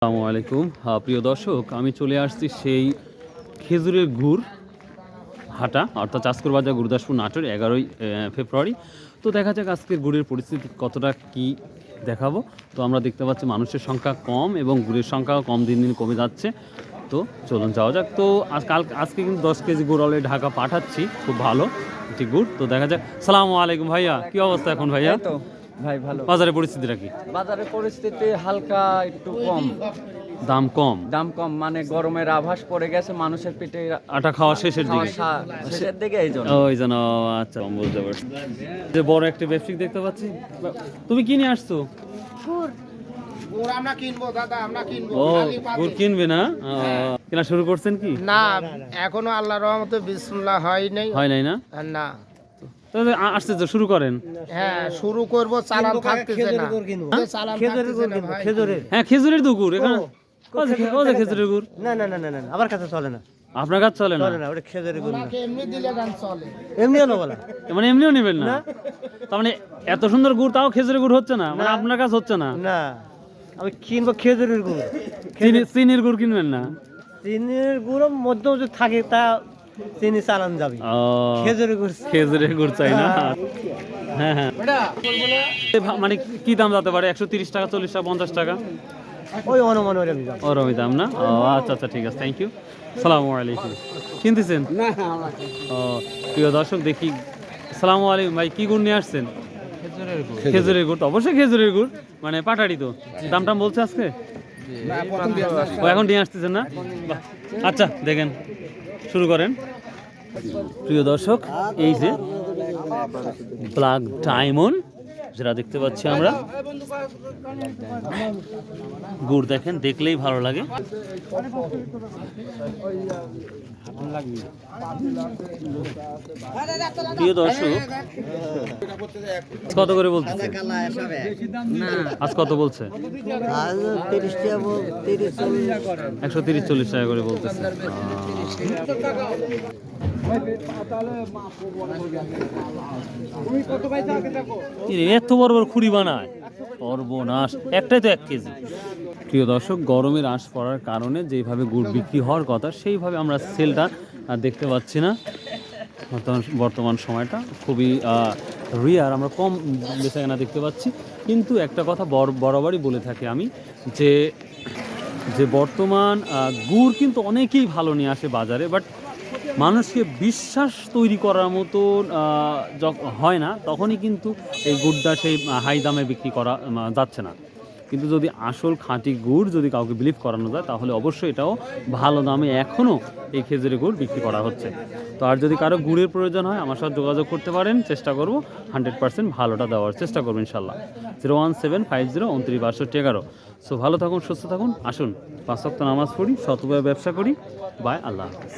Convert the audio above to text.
আসসালামু আলাইকুম। প্রিয় দর্শক, আমি চলে আসছি সেই খেজুরের গুড় হাটা, অর্থাৎ চাঁচকুর বাজার, গুরুদাসপুর, নাটোর, 11ই ফেব্রুয়ারি। তো দেখা যাক আজকের গুড়ের পরিস্থিতি কতটা কি দেখাবো। তো আমরা দেখতে পাচ্ছি মানুষের সংখ্যা কম এবং গুড়ের সংখ্যাও কম দিন দিন কমে যাচ্ছে। তো চলুন যাওয়া যাক। তো আজকে কিন্তু 10 কেজি গুড় অলরেডি ঢাকা পাঠাচ্ছি, খুব ভালো একটি গুড়। তো দেখা যাক। সালামু আলাইকুম ভাইয়া, কি অবস্থা এখন ভাইয়া? তো ভাই ভালো। বাজারের পরিস্থিতিটা কি? বাজারের পরিস্থিতি হালকা একটু কম, দাম কম মানে গরমের আভাস পড়ে গেছে মানুষের পেটে, আটা খাওয়া শেষের দিকে। শেষের দিকে এই জন্য। ওই জন্য আচ্ছা, বুঝতে পারছি। যে বড় একটা ব্যবসায়িক দেখতে পাচ্ছি, তুমি কি নিয়ে আসছো? আমরা কিনবো দাদা, আমরা কিনবো। ও, গুড় কিনবে না? কেনা শুরু করছেন কি? না, এখনো আল্লাহর রহমতে বিসমিল্লাহ হয় নাই না? না। তাহলে আসতে তো শুরু করেন। হ্যাঁ, শুরু করব, চালান থাকতেছে না। চালান থাকতেছে না ভাই। হ্যাঁ, খেজুরের তো গুড় এখানে। ও যে খেজুরের গুড়। না না না না না আমার কাছে চলে না, আপনার কাছে চলে না? চলে না, ওটা খেজুরের গুড় না। আমাকে এমনি দিলে গান চলে। এমনিও না বলা, মানে এমনিও নেবেন না? তার মানে এত সুন্দর গুড় তাও খেজুরের গুড় হচ্ছে না, মানে আপনার কাছে হচ্ছে না? না, আমি কিনবো খেজুরের গুড়। চিনির গুড় কিনবেন না? চিনির গুড় মধ্যে যে থাকে তা চিনি চালান যাবে। খেজুরের গুড় চাই না? হ্যাঁ হ্যাঁ। মানে কি দাম যেতে পারে? 130 টাকা, 40 টাকা, 50 টাকা? ওই অনুমান ওরমই দাম না? ও আচ্ছা আচ্ছা, ঠিক আছে, থ্যাংক ইউ। সালামু আলাইকুম। কিনতেছেন? ও, প্রিয় দর্শক দেখি। সালামু আলাইকুম ভাই, কি গুড় নিয়ে আসছেন? খেজুরের গুড়। তো অবশ্যই খেজুরের গুড়, মানে পাটারি। তো দামটা বলছে আজকে? ও এখন নিয়ে আসতেছেন না? বাহ, আচ্ছা দেখেন, শুরু করেন। প্রিয় দর্শক, এই যে ব্ল্যাক ডায়মন্ড যেটা দেখতে পাচ্ছি আমরা, গুড় দেখেন, দেখলেই ভালো লাগে। প্রিয় দর্শক, কত করে বলতেছে? আজ কত বলছে? 130-40 টাকা করে বলতেছে। এত বড় বড় খুঁড়ি বানায়, সর্বনাশ। একটাই তো 1 কেজি। প্রিয় দর্শক, গরমের আঁশ পড়ার কারণে যেভাবে গুড় বিক্রি হওয়ার কথা সেইভাবে আমরা সেলটা দেখতে পাচ্ছি না। বর্তমান সময়টা খুবই রিয়ার, আমরা কম বেচাকেনা দেখতে পাচ্ছি। কিন্তু একটা কথা বরাবরই বলে থাকি আমি, যে বর্তমান গুড় কিন্তু অনেকেই ভালো নিয়ে আসে বাজারে, বাট মানুষকে বিশ্বাস তৈরি করার মতো হয় না, তখনই কিন্তু এই গুড়টা সেই হাই দামে বিক্রি করা যাচ্ছে না। কিন্তু যদি আসল খাঁটি গুড় যদি কাউকে বিলিভ করানো যায়, তাহলে অবশ্যই এটাও ভালো দামে এখনও এই খেজুরের গুড় বিক্রি করা হচ্ছে। তো আর যদি কারো গুড়ের প্রয়োজন হয়, আমার সাথে যোগাযোগ করতে পারেন। চেষ্টা করব 100% ভালোটা দেওয়ার চেষ্টা করবো ইনশাল্লাহ। 01750 সো ভালো থাকুন, সুস্থ থাকুন। আসুন 5 ওয়াক্ত নামাজ পড়ি, সতভাবে ব্যবসা করি। বাই, আল্লাহ হাফেজ।